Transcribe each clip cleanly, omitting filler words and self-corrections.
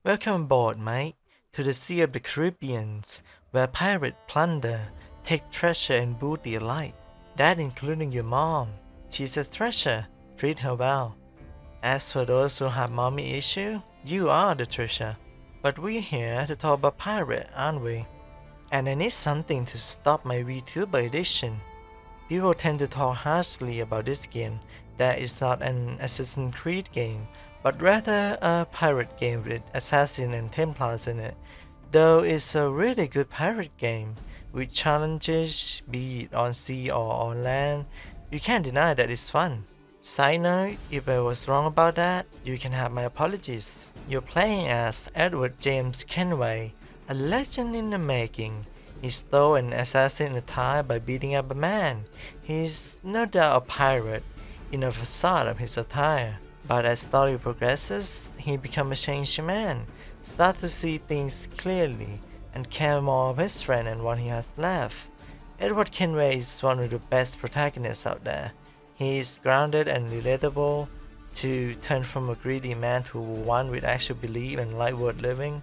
Welcome aboard, mate, to the Sea of the Caribbeans, where pirates plunder, take treasure and booty alike. That including your mom. She's a treasure. Treat her well. As for those who have mommy issue, you are the treasure. But we're here to talk about pirate, aren't we? And I need something to stop my VTuber edition. People tend to talk harshly about this game, that it's not an Assassin's Creed game, but rather a pirate game with assassins and templars in it. Though it's a really good pirate game, with challenges, be it on sea or on land, you can't deny that it's fun. Side note, if I was wrong about that, you can have my apologies. You're playing as Edward James Kenway, a legend in the making. He stole an assassin attire by beating up a man. He's no doubt a pirate in the facade of his attire. But as story progresses, he becomes a changed man, starts to see things clearly, and care more of his friend and what he has left. Edward Kenway is one of the best protagonists out there. He is grounded and relatable, to turn from a greedy man to one with actual belief and life worth living.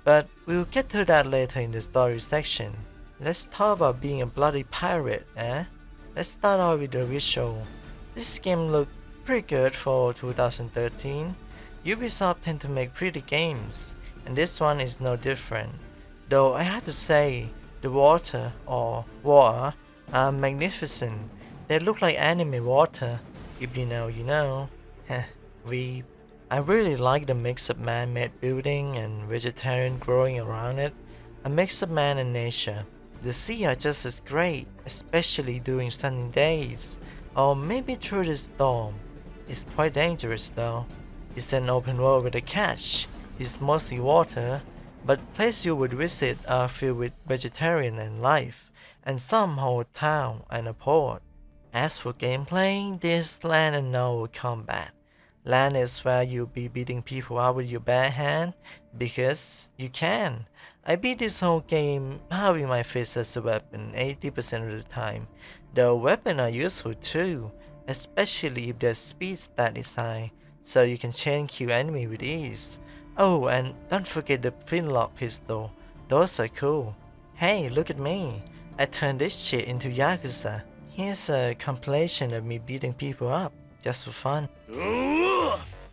But we'll get to that later in the story section. Let's talk about being a bloody pirate, eh? Let's start off with the visual. This game looked pretty good for 2013. Ubisoft tend to make pretty games, and this one is no different. Though I have to say, the water are magnificent. They look like anime water. If you know, you know. Heh, weeb. I really like the mix of man-made building and vegetarian growing around it. A mix of man and nature. The sea are just as great, especially during sunny days, or maybe through the storm. It's quite dangerous though. It's an open world with a catch. It's mostly water, but places you would visit are filled with vegetarian and life, and some hold a town and a port. As for gameplay, there's land and naval combat. Land is where you'll be beating people up with your bare hand, because you can. I beat this whole game having my fist as a weapon 80% of the time, though weapons are useful too, especially if their speed stat is high, so you can chain kill enemy with ease. Oh, and don't forget the flintlock pistol, those are cool. Hey, look at me, I turned this shit into Yakuza. Here's a compilation of me beating people up, just for fun.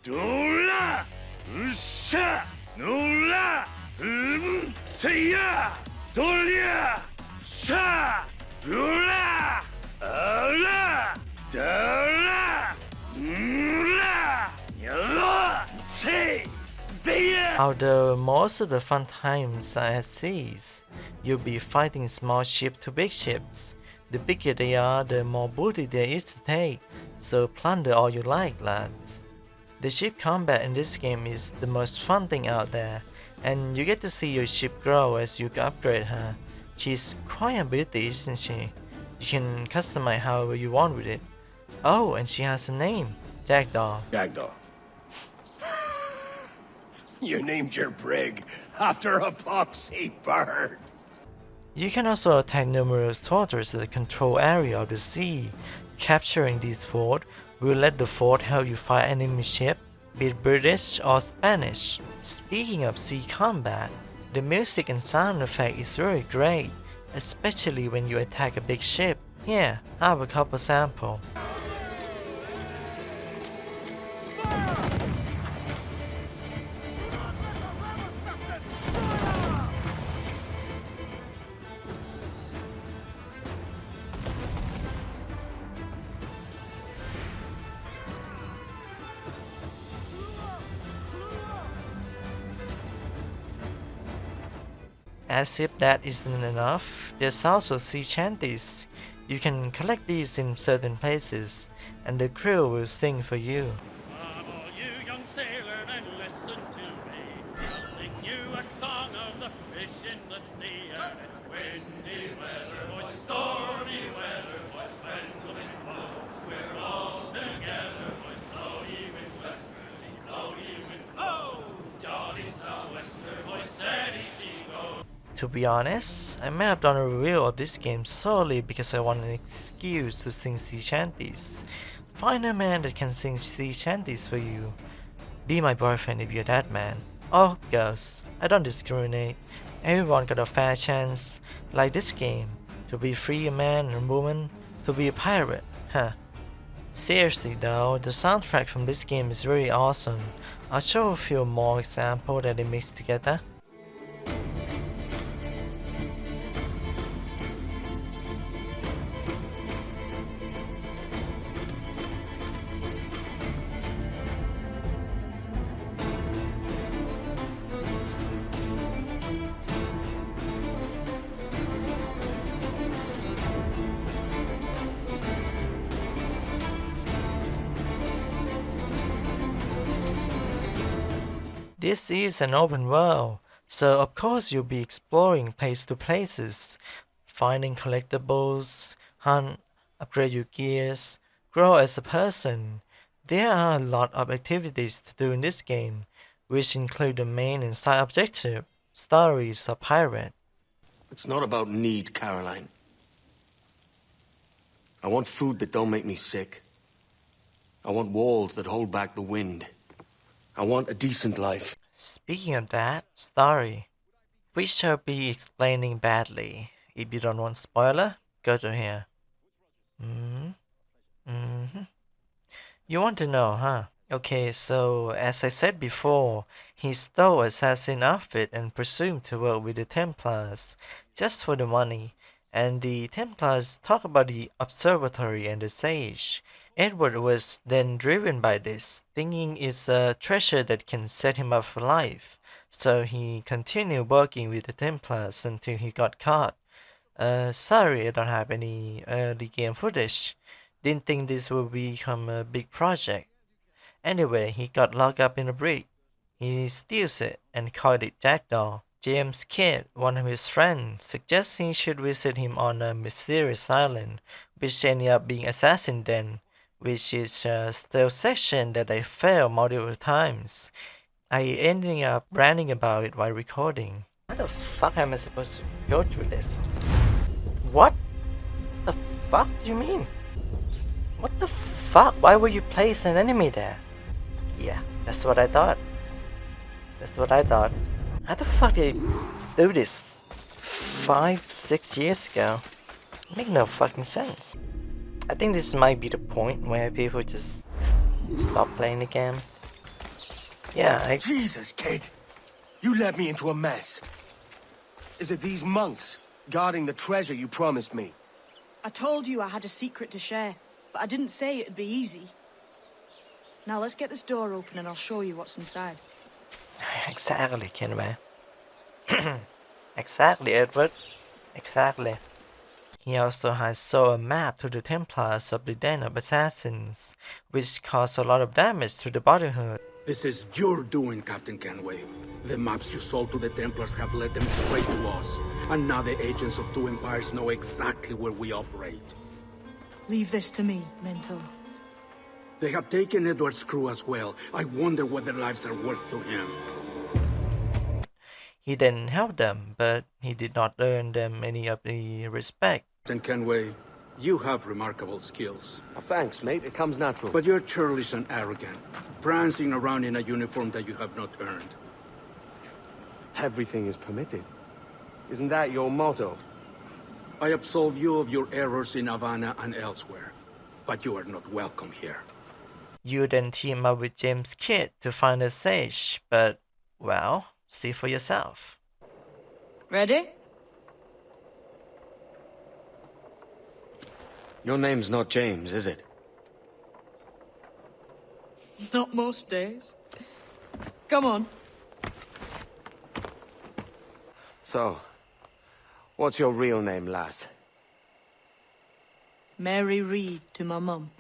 돌라 으쌰 놀라 세야 돌려 샤 놀라 알라 달라 놀라 열라 세 beya. Although most of the fun times are at seas, you'll be fighting small ships to big ships. The bigger they are, the more booty there is to take, so plunder all you like, lads. The ship combat in this game is the most fun thing out there, and you get to see your ship grow as you upgrade her. She's quite a beauty, isn't she? You can customize however you want with it. Oh, and she has a name, Jackdaw. Jackdaw. You named your brig after a poxy bird. You can also attack numerous fortresses in the control area of the sea. Capturing these forts will let the fort help you fight enemy ship, be it British or Spanish. Speaking of sea combat, the music and sound effect is really great, especially when you attack a big ship. Here, I have a couple samples. As if that isn't enough, there's also sea shanties. You can collect these in certain places, and the crew will sing for you. Come all you young sailor and listen to me. I'll sing you a song of the fish in the sea. And it's windy weather, boys, stormy weather, boys, pendulum blows. We're all together, boys, blow ye winds westerly, blow ye winds, blow. Jolly sou'wester, boys, steady she goes. To be honest, I may have done a review of this game solely because I want an excuse to sing sea shanties. Find a man that can sing sea shanties for you. Be my boyfriend if you're that man. All girls, I don't discriminate. Everyone got a fair chance, like this game, to be free man and woman, to be a pirate, huh? Seriously though, the soundtrack from this game is really awesome. I'll show a few more examples that they mix together. This is an open world, so of course you'll be exploring place to places, finding collectibles, hunt, upgrade your gears, grow as a person. There are a lot of activities to do in this game, which include the main and side objective, stories of pirate. It's not about need, Caroline. I want food that don't make me sick. I want walls that hold back the wind. I want a decent life. Speaking of that, story. We shall be explaining badly. If you don't want spoiler, go to here. You want to know, huh? Okay, so as I said before, he stole assassin outfit and presumed to work with the Templars just for the money. And the Templars talk about the observatory and the sage. Edward was then driven by this, thinking it's a treasure that can set him up for life. So he continued working with the Templars until he got caught. Sorry I don't have any early game footage. Didn't think this would become a big project. Anyway, he got locked up in a brig. He steals it and called it Jackdaw. James Kidd, one of his friends, suggests he should visit him on a mysterious island, which ended up being Assassin Den, which is a stealth section that I failed multiple times. I ended up ranting about it while recording. How the fuck am I supposed to go through this? What the fuck do you mean? What the fuck? Why would you place an enemy there? Yeah, that's what I thought. How the fuck did you do this 5-6 years ago? Make no fucking sense. I think this might be the point where people just stop playing the game. Yeah, Jesus, kid! You led me into a mess. Is it these monks guarding the treasure you promised me? I told you I had a secret to share, but I didn't say it'd be easy. Now let's get this door open and I'll show you what's inside. Exactly, Kenway. Exactly, Edward. Exactly. He also has sold a map to the Templars of the Den of Assassins, which caused a lot of damage to the Brotherhood. This is your doing, Captain Kenway. The maps you sold to the Templars have led them straight to us. And now the agents of two empires know exactly where we operate. Leave this to me, Mental. They have taken Edward's crew as well. I wonder what their lives are worth to him. He then helped them, but he did not earn them any of the respect. Captain Kenway, you have remarkable skills. Thanks, mate. It comes natural. But you're churlish and arrogant, prancing around in a uniform that you have not earned. Everything is permitted. Isn't that your motto? I absolve you of your errors in Havana and elsewhere, but you are not welcome here. You then team up with James Kidd to find a sage, but, well, see for yourself. Ready? Your name's not James, is it? Not most days. Come on. So, what's your real name, lass? Mary Reed to my mum.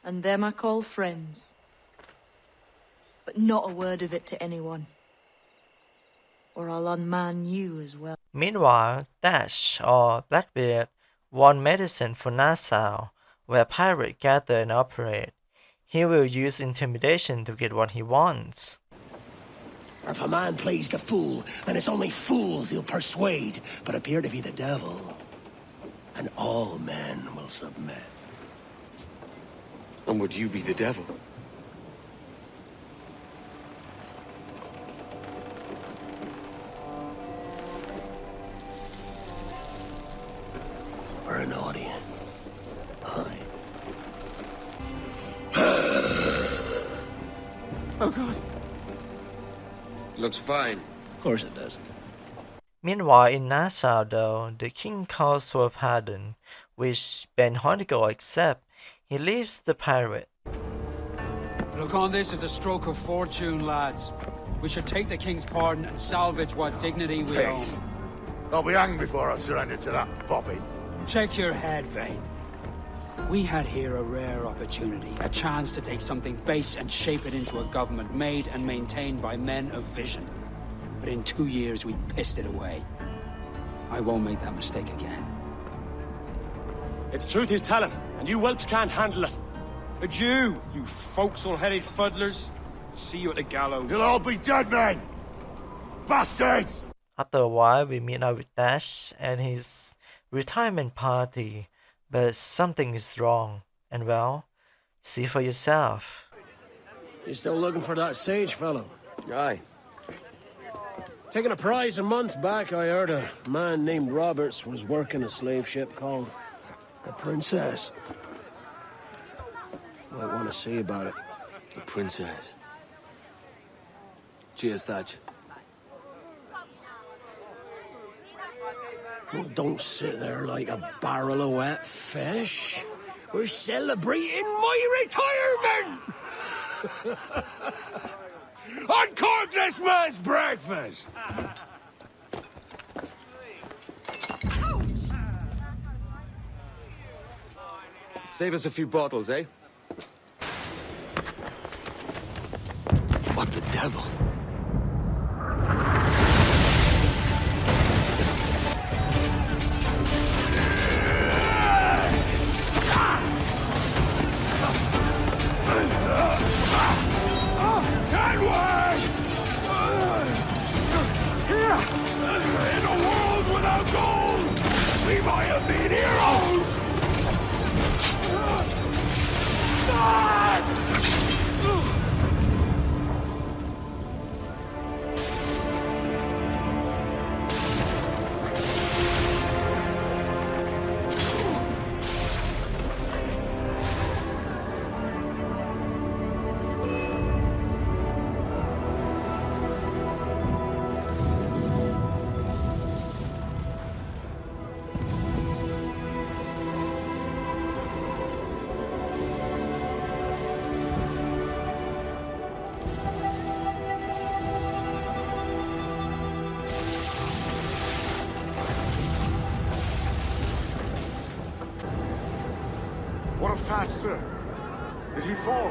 And them I call friends. But not a word of it to anyone. Or I'll unman you as well. Meanwhile, Dash, or Blackbeard, won medicine for Nassau, where pirates gather and operate. He will use intimidation to get what he wants. If a man plays the fool, then it's only fools he'll persuade, but appear to be the devil. And all men will submit. And would you be the devil? Looks fine. Of course it does. Meanwhile, in Nassau, though, the king calls for a pardon, which Ben Honeygal accepts. He leaves the pirate. Look on this as a stroke of fortune, lads. We should take the king's pardon and salvage what dignity we Peace. own. I'll be hanged before I surrender to that bobbin. Check your head, Vane. We had here a rare opportunity, a chance to take something base and shape it into a government made and maintained by men of vision. But in 2 years, we pissed it away. I won't make that mistake again. It's truth he's telling, and you whelps can't handle it. Adieu, you forecastle-headed fuddlers. See you at the gallows. You'll all be dead men! Bastards! After a while, we meet up with Dash and his retirement party, but something is wrong. And well, see for yourself. You still looking for that sage fellow? Aye. Taking a prize a month back, I heard a man named Roberts was working a slave ship called the Princess. Might want to see about it. The princess. Cheers, Thatch. Well, don't sit there like a barrel of wet fish. We're celebrating my retirement! Uncork this man's breakfast! Save us a few bottles, eh? What the devil? In a world without gold, we might have been heroes! What of Thatch, sir? Did he fall?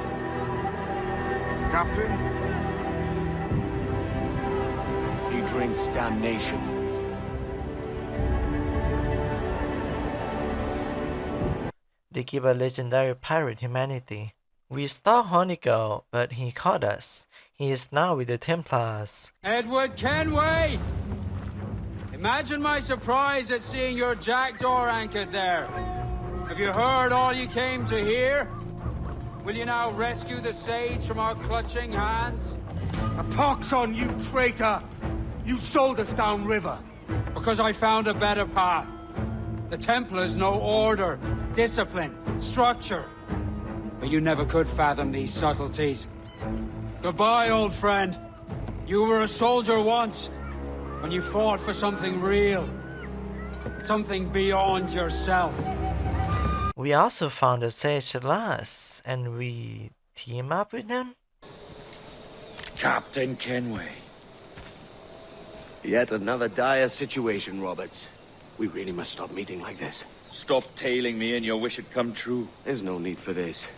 Captain? He drinks damnation. They give a legendary pirate humanity. We stalked Honeygal, but he caught us. He is now with the Templars. Edward Kenway! Imagine my surprise at seeing your jackdaw anchored there. Have you heard all you came to hear? Will you now rescue the sage from our clutching hands? A pox on you, traitor! You sold us downriver. Because I found a better path. The Templars know order, discipline, structure. But you never could fathom these subtleties. Goodbye, old friend. You were a soldier once, when you fought for something real. Something beyond yourself. We also found a sage at last, and we team up with him? Captain Kenway. Yet another dire situation, Roberts. We really must stop meeting like this. Stop tailing me and your wish had come true. There's no need for this.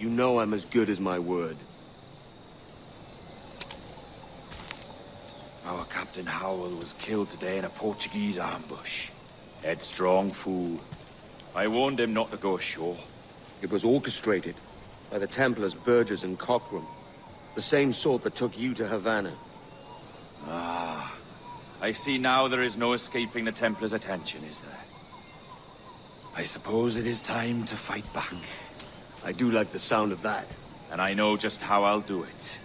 You know I'm as good as my word. Our Captain Howell was killed today in a Portuguese ambush. Headstrong fool. I warned him not to go ashore. It was orchestrated by the Templars Burgess and Cockram. The same sort that took you to Havana. Ah. I see now there is no escaping the Templars' attention, is there? I suppose it is time to fight back. I do like the sound of that. And I know just how I'll do it.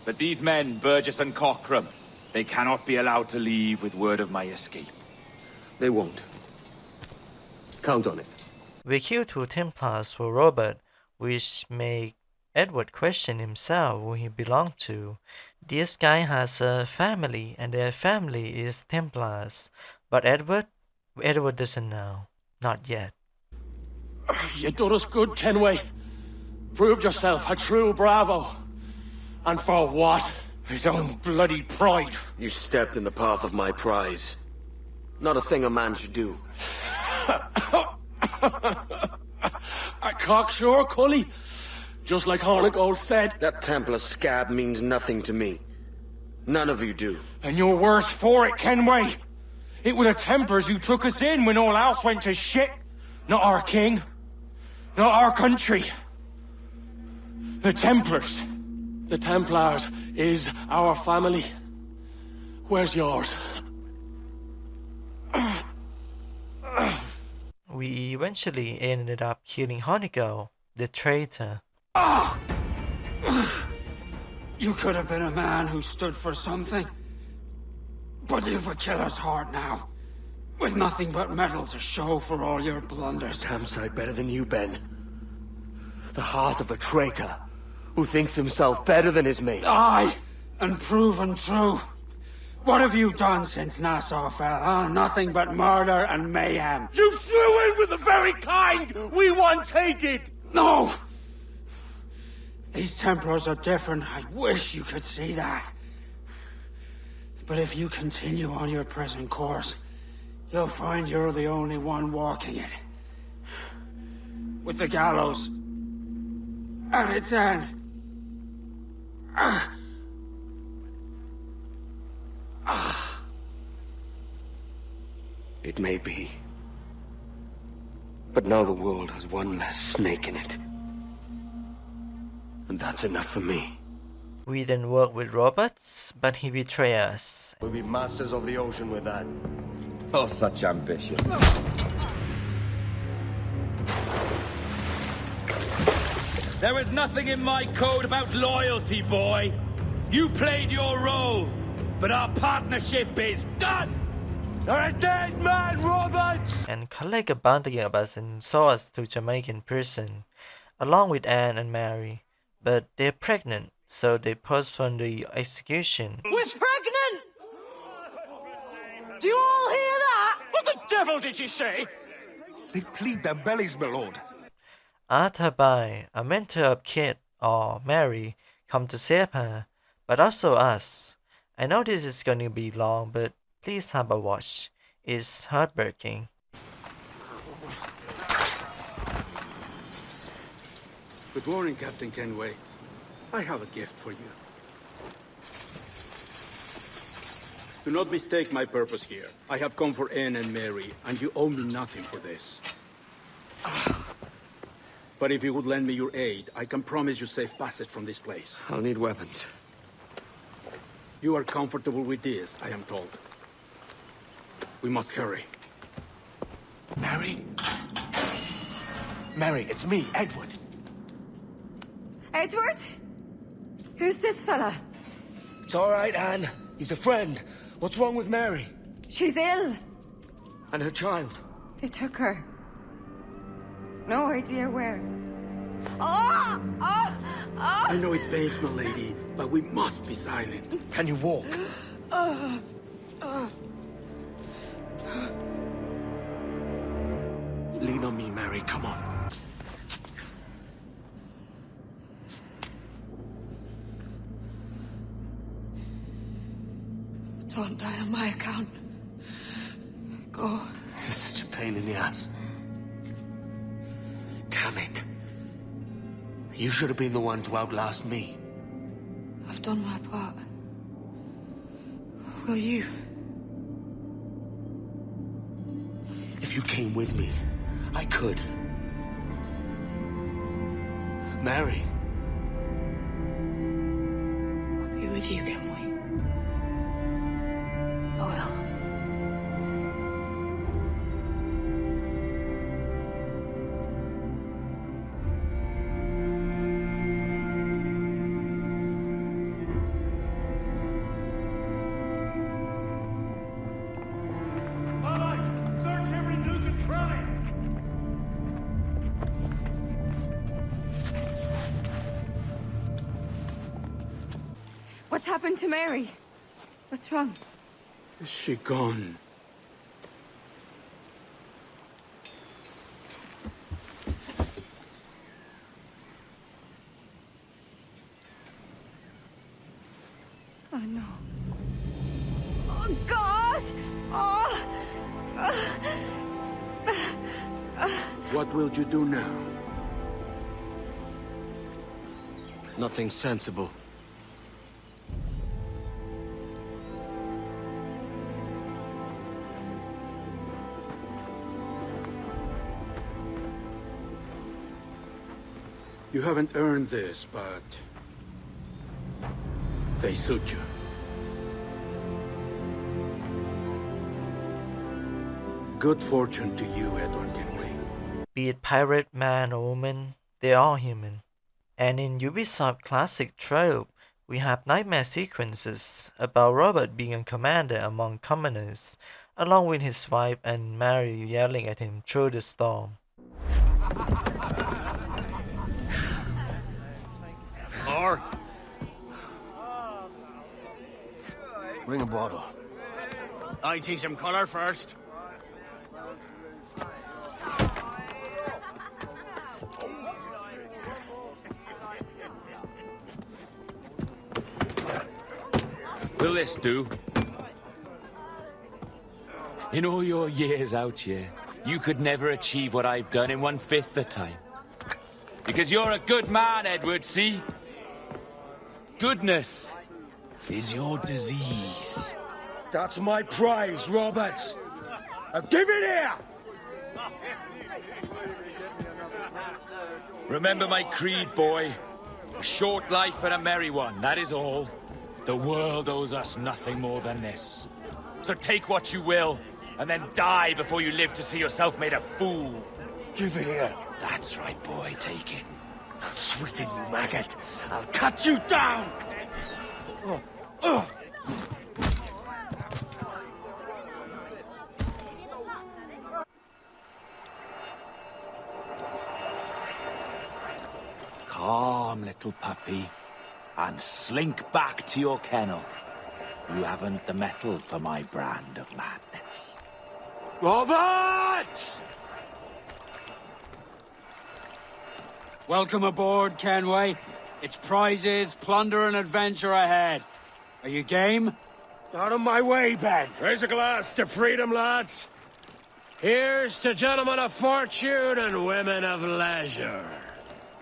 But these men, Burgess and Cockram, they cannot be allowed to leave with word of my escape. They won't. Count on it. We killed 2 Templars for Robert, which make Edward questioned himself who he belonged to. This guy has a family, and their family is Templars. But Edward doesn't know. Not yet. You done us good, Kenway. Proved yourself a true bravo. And for what? His own bloody pride. You stepped in the path of my prize. Not a thing a man should do. A cocksure, Cully. Just like Hornigold said. That Templar scab means nothing to me. None of you do. And you're worse for it, Kenway. It were the Templars who took us in when all else went to shit. Not our king. Not our country. The Templars. The Templars is our family. Where's yours? We eventually ended up killing Hornigold, the traitor. You could have been a man who stood for something. But you've a killer's heart now. With nothing but metal to show for all your blunders. Damn sight better than you, Ben. The heart of a traitor who thinks himself better than his mates. Aye, and proven true. What have you done since Nassau fell, huh? Nothing but murder and mayhem. You threw in with the very kind we once hated! No! These Templars are different. I wish you could see that. But if you continue on your present course, you'll find you're the only one walking it. With the gallows at its end. It may be. But now the world has one less snake in it. And that's enough for me. We then work with robots, but he betrays us. We'll be masters of the ocean with that. Oh, such ambition. There is nothing in my code about loyalty, boy. You played your role, but our partnership is done! You're a dead man, Roberts! And collect a bounty of us and saw us to Jamaican prison, along with Anne and Mary. But they're pregnant, so they postpone the execution. We're pregnant! Do you all hear that? What the devil did you say? They plead their bellies, my lord. Arthur By, a mentor of Kate or Mary, come to save her, but also us. I know this is going to be long, but please have a watch. It's heartbreaking. Good morning, Captain Kenway. I have a gift for you. Do not mistake my purpose here. I have come for Anne and Mary, and you owe me nothing for this. But if you would lend me your aid, I can promise you safe passage from this place. I'll need weapons. You are comfortable with this, I am told. We must hurry. Mary? Mary, it's me, Edward. Edward? Who's this fella? It's all right, Anne. He's a friend. What's wrong with Mary? She's ill. And her child. They took her. No idea where. Oh! Oh! Oh! I know it pains, my lady, but we must be silent. Can you walk? Lean on me, Mary. Come on. Don't die on my account. Go. This is such a pain in the ass. Damn it. You should have been the one to outlast me. I've done my part. Will you? If you came with me, I could. Mary. I'll be with you, can we? I will. Search every nook and cranny! What's happened to Mary? What's wrong? Is she gone? Oh, no. Oh, God! Oh! What will you do now? Nothing sensible. You haven't earned this, but... they suit you. Good fortune to you, Edward Kenway. Be it pirate, man or woman, they are human. And in Ubisoft classic trope, we have nightmare sequences about Robert being a commander among commoners, along with his wife and Mary yelling at him through the storm. Or bring a bottle. I see some color first. Will this do? In all your years out here, you could never achieve what I've done in 1/5 the time. Because you're a good man, Edward, see? Goodness is your disease. That's my prize, Roberts. Give it here! Remember my creed, boy. A short life and a merry one, that is all. The world owes us nothing more than this. So take what you will, and then die before you live to see yourself made a fool. Give it here. That's right, boy, take it. I'll sweeten you, maggot. I'll cut you down! Calm, little puppy, and slink back to your kennel. You haven't the mettle for my brand of madness. Roberts! Welcome aboard, Kenway. It's prizes, plunder, and adventure ahead. Are you game? Out of my way, Ben. Raise a glass to freedom, lads. Here's to gentlemen of fortune and women of leisure.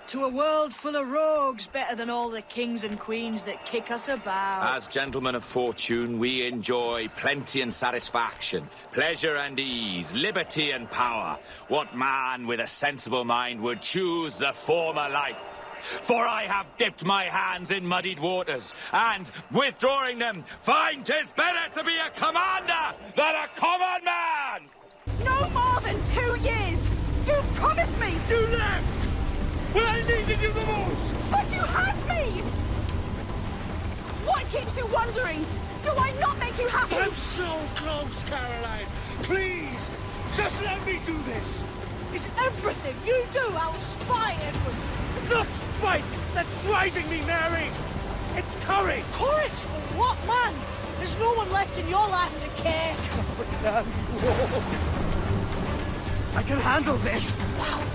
To a world full of rogues, better than all the kings and queens that kick us about. As gentlemen of fortune, we enjoy plenty and satisfaction, pleasure and ease, liberty and power. What man with a sensible mind would choose the former life? For I have dipped my hands in muddied waters, and, withdrawing them, find 'tis better to be a commander than a common man! No more than 2 years! You promised me! You left! When I needed you the most! But you had me! What keeps you wondering? Do I not make you happy? I'm so close, Caroline! Please! Just let me do this! Is everything you do out of spite, Edward? It's not spite that's driving me, Mary! It's courage! Courage for what, man? There's no one left in your life to care. But damn you all! I can handle this! Loud.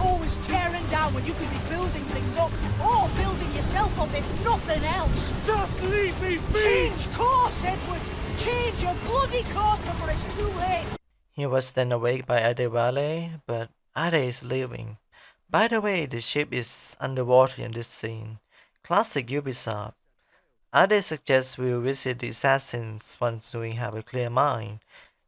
Always tearing down when you could be building things up, or building yourself up if nothing else. Just leave me be! Change course, Edward! Change your bloody course before it's too late! He was then awaked by Adewale, but Ade is leaving. By the way, the ship is underwater in this scene. Classic Ubisoft. Ade suggests we'll visit the assassins once we have a clear mind.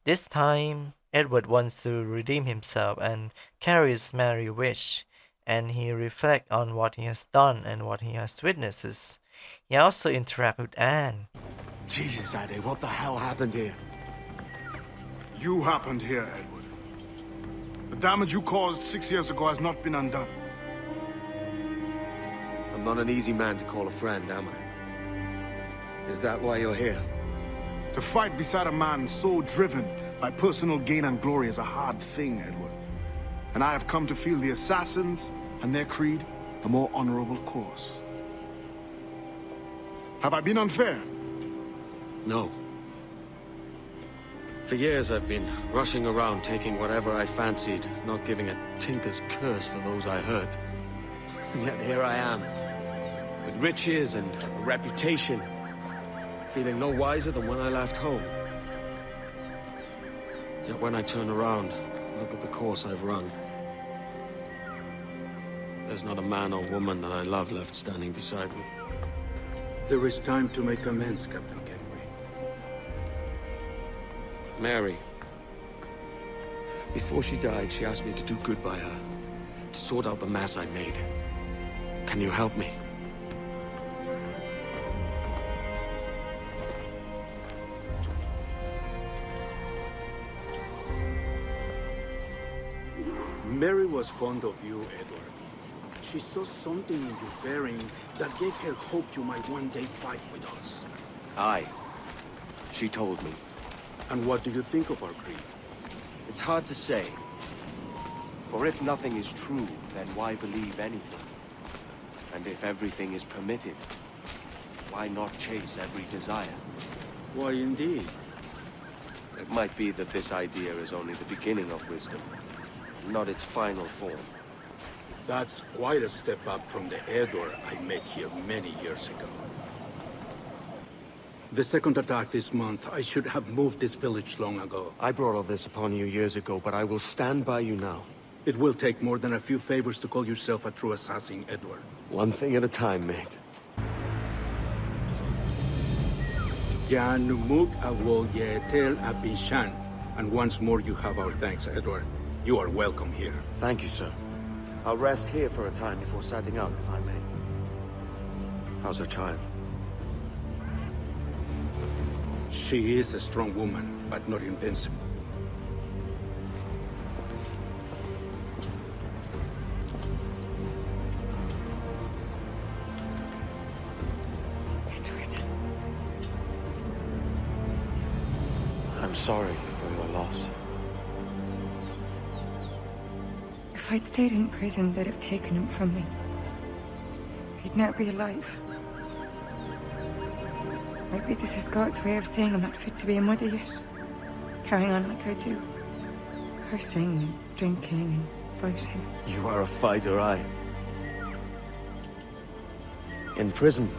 This time, Edward wants to redeem himself and carries Mary's wish, and he reflects on what he has done and what he has witnessed. He also interacts with Anne. Jesus, Ade, what the hell happened here? You happened here, Edward. The damage you caused 6 years ago has not been undone. I'm not an easy man to call a friend, am I? Is that why you're here? To fight beside a man so driven by personal gain and glory is a hard thing, Edward. And I have come to feel the assassins and their creed a more honorable course. Have I been unfair? No. For years I've been rushing around taking whatever I fancied, not giving a tinker's curse for those I hurt. And yet here I am, with riches and a reputation, feeling no wiser than when I left home. Yet when I turn around, look at the course I've run. There's not a man or woman that I love left standing beside me. There is time to make amends, Captain Kenway. Mary. Before she died, she asked me to do good by her, to sort out the mess I made. Can you help me? Mary was fond of you, Edward. She saw something in your bearing that gave her hope you might one day fight with us. Aye. She told me. And what do you think of our creed? It's hard to say. For if nothing is true, then why believe anything? And if everything is permitted, why not chase every desire? Why, indeed. It might be that this idea is only the beginning of wisdom, not its final form. That's quite a step up from the Edward I met here many years ago. The second attack this month, I should have moved this village long ago. I brought all this upon you years ago, but I will stand by you now. It will take more than a few favors to call yourself a true assassin, Edward. One thing at a time, mate. Janumuk awol yetel abishan. And once more you have our thanks, Edward. You are welcome here. Thank you, sir. I'll rest here for a time before setting out, if I may. How's her child? She is a strong woman, but not invincible. Edward. I'm sorry for your loss. If I'd stayed in prison, they'd have taken him from me. He'd now be alive. Maybe this is God's way of saying I'm not fit to be a mother yet. Carrying on like I do. Cursing and drinking and fighting. You are a fighter, aye. In prison,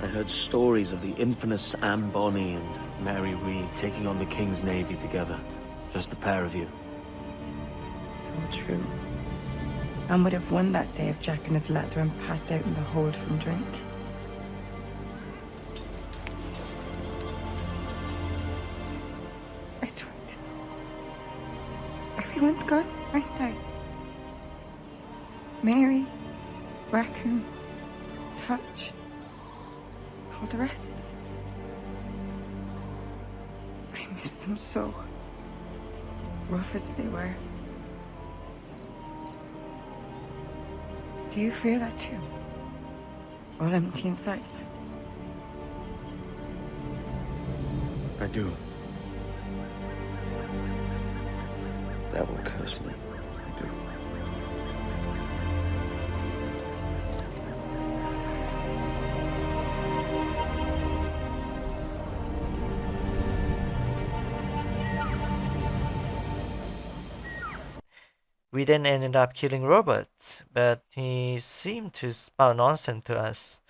I heard stories of the infamous Anne Bonny and Mary Read taking on the King's Navy together. Just the pair of you. It's all true. Anne would have won that day if Jack and his lads ran passed out in the hold from drink. Edward. Everyone's gone, aren't they? Mary, Raccoon, Touch, all the rest. I miss them so. Rough as they were. Do you feel that too? All empty inside? I do. Devil curse me. I do. We then ended up killing Roberts, but he seemed to spout nonsense to us.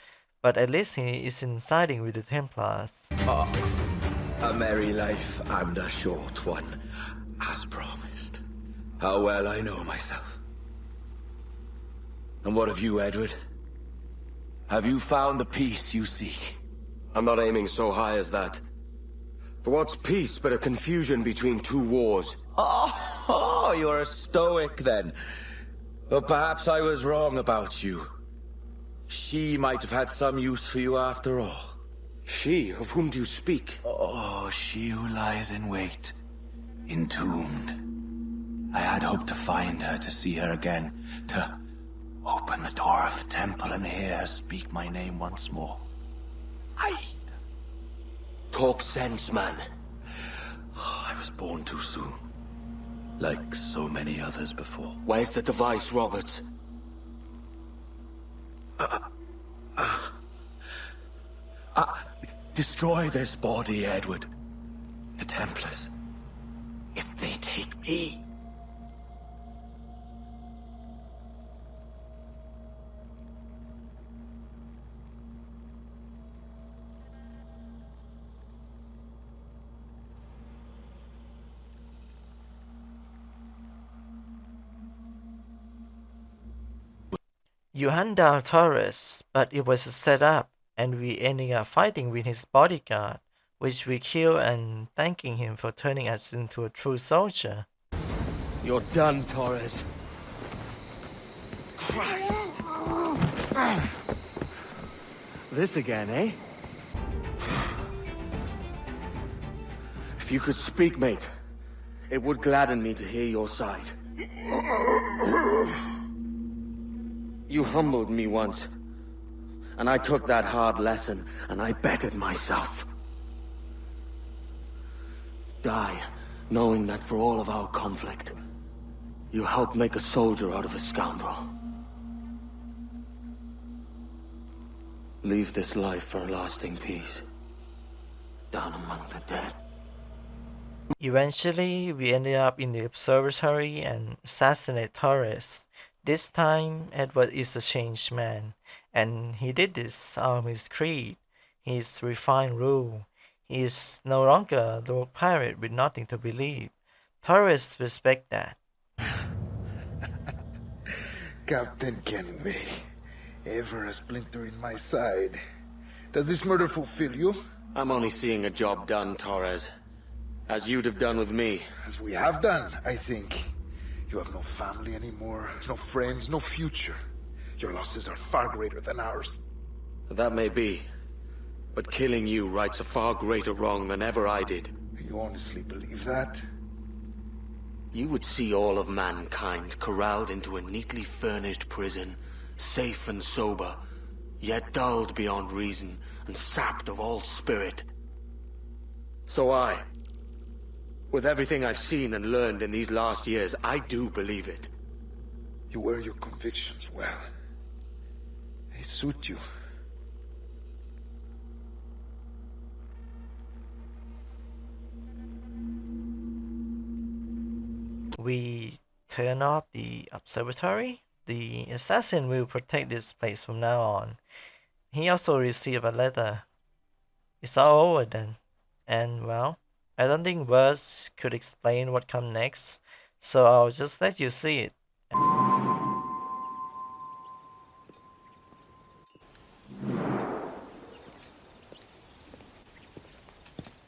But at least he isn't siding with the Templars. A merry life and a short one, as promised. How well I know myself. And what of you, Edward? Have you found the peace you seek? I'm not aiming so high as that. For what's peace but a confusion between two wars? Oh, you're a stoic then. But perhaps I was wrong about you. She might have had some use for you after all. She? Of whom do you speak? Oh, she who lies in wait, entombed. I had hoped to find her, to see her again, to open the door of the temple and hear her speak my name once more. Talk sense, man. Oh, I was born too soon. Like so many others before. Where's the device, Robert? Destroy this body, Edward. The Templars. If they take me... You hunt down Torres, but it was a setup, and we ended up fighting with his bodyguard, which we killed and thanking him for turning us into a true soldier. You're done, Torres. Christ! This again, eh? If you could speak, mate, it would gladden me to hear your side. You humbled me once, and I took that hard lesson, and I bettered myself. Die, knowing that for all of our conflict, you helped make a soldier out of a scoundrel. Leave this life for a lasting peace, down among the dead. Eventually, we ended up in the observatory and assassinate Torres. This time, Edward is a changed man, and he did this out of his creed, his refined rule. He is no longer a rogue pirate with nothing to believe. Torres respect that. Captain Kenway, ever a splinter in my side. Does this murder fulfill you? I'm only seeing a job done, Torres. As you'd have done with me. As we have done, I think. You have no family anymore, no friends, no future. Your losses are far greater than ours. That may be. But killing you rights a far greater wrong than ever I did. You honestly believe that? You would see all of mankind corralled into a neatly furnished prison, safe and sober, yet dulled beyond reason and sapped of all spirit. So with everything I've seen and learned in these last years, I do believe it. You wear your convictions well. They suit you. We turn off the observatory. The assassin will protect this place from now on. He also received a letter. It's all over then. And well, I don't think words could explain what comes next, so I'll just let you see it.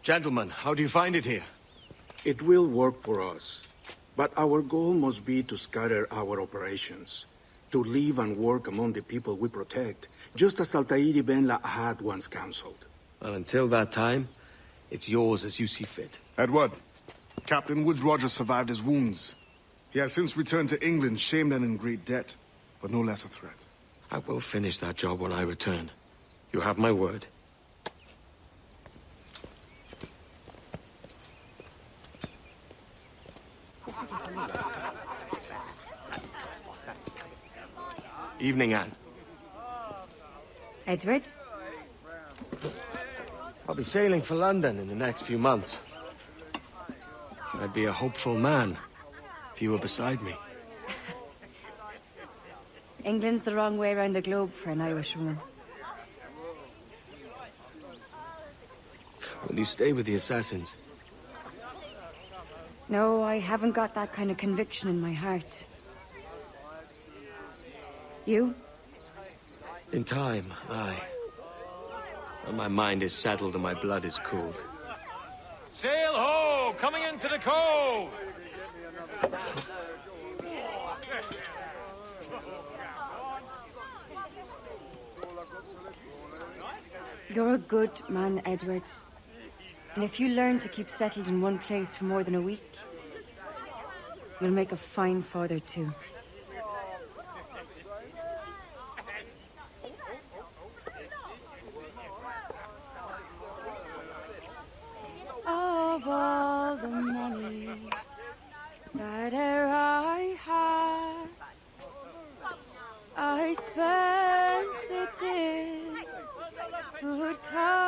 Gentlemen, how do you find it here? It will work for us. But our goal must be to scatter our operations. To live and work among the people we protect, just as Altair ibn had once counseled. Well, until that time, it's yours as you see fit. Edward, Captain Woodes Rogers survived his wounds. He has since returned to England, shamed and in great debt, but no less a threat. I will finish that job when I return. You have my word. Evening, Anne. Edward? I'll be sailing for London in the next few months. I'd be a hopeful man if you were beside me. England's the wrong way around the globe for an Irish woman. Will you stay with the assassins? No, I haven't got that kind of conviction in my heart. You? In time, aye. When my mind is settled and my blood is cooled. Sail ho! Coming into the cove! You're a good man, Edward. And if you learn to keep settled in one place for more than a week, you'll make a fine father too. Of all the money that e'er I had, I spent it in good company.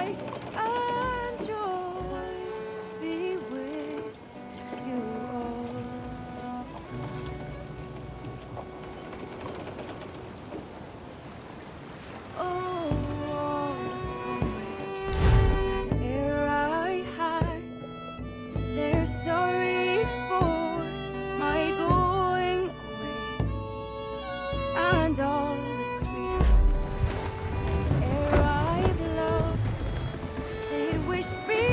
night and joy be with you all. Oh, that air I had, they're sorry for my going away, and all the sweet air I've loved, they'd wish me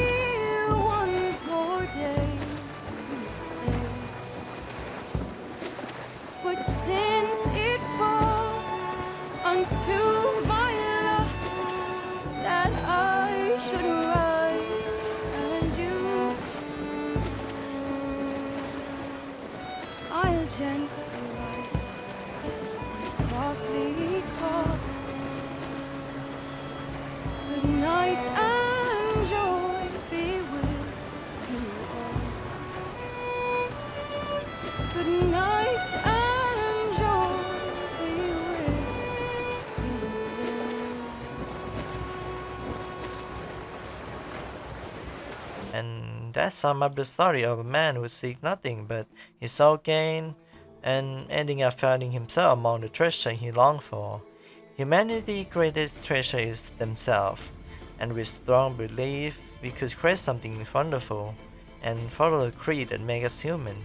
one more day to stay. But since it falls unto my lot that I should rise and you I'll gently rise and softly call. Good night and joy be with you all. Good night and joy be with you all. And that sums up the story of a man who seeks nothing but his own gain and ending up finding himself among the treasure he longed for. Humanity's greatest treasure is themselves, and with strong belief we could create something wonderful and follow the creed that makes us human.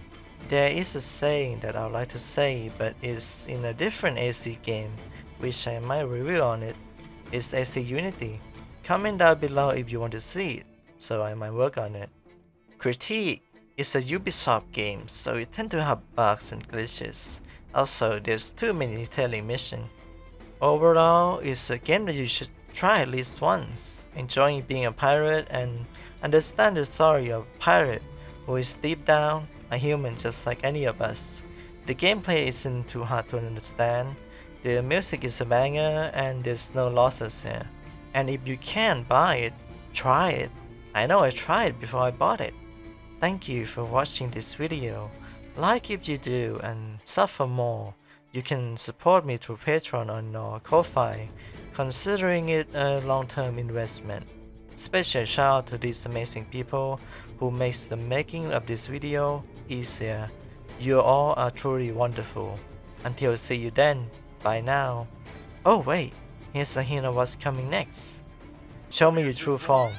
There is a saying that I would like to say, but it's in a different AC game, which I might review on it. It's AC Unity. Comment down below if you want to see it, so I might work on it. Critique is a Ubisoft game, so it tends to have bugs and glitches. Also, there's too many detailing missions. Overall, it's a game that you should try at least once, enjoying being a pirate and understand the story of a pirate who is deep down a human just like any of us. The gameplay isn't too hard to understand, the music is a banger, and there's no losses here. And if you can't buy it, try it. I know I tried it before I bought it. Thank you for watching this video. Like if you do, and sub for more. You can support me through Patreon or Ko-Fi, considering it a long-term investment. Special shout out to these amazing people who makes the making of this video easier. You all are truly wonderful. Until see you then, bye now. Oh wait, here's a hint of what's coming next. Show me your true form.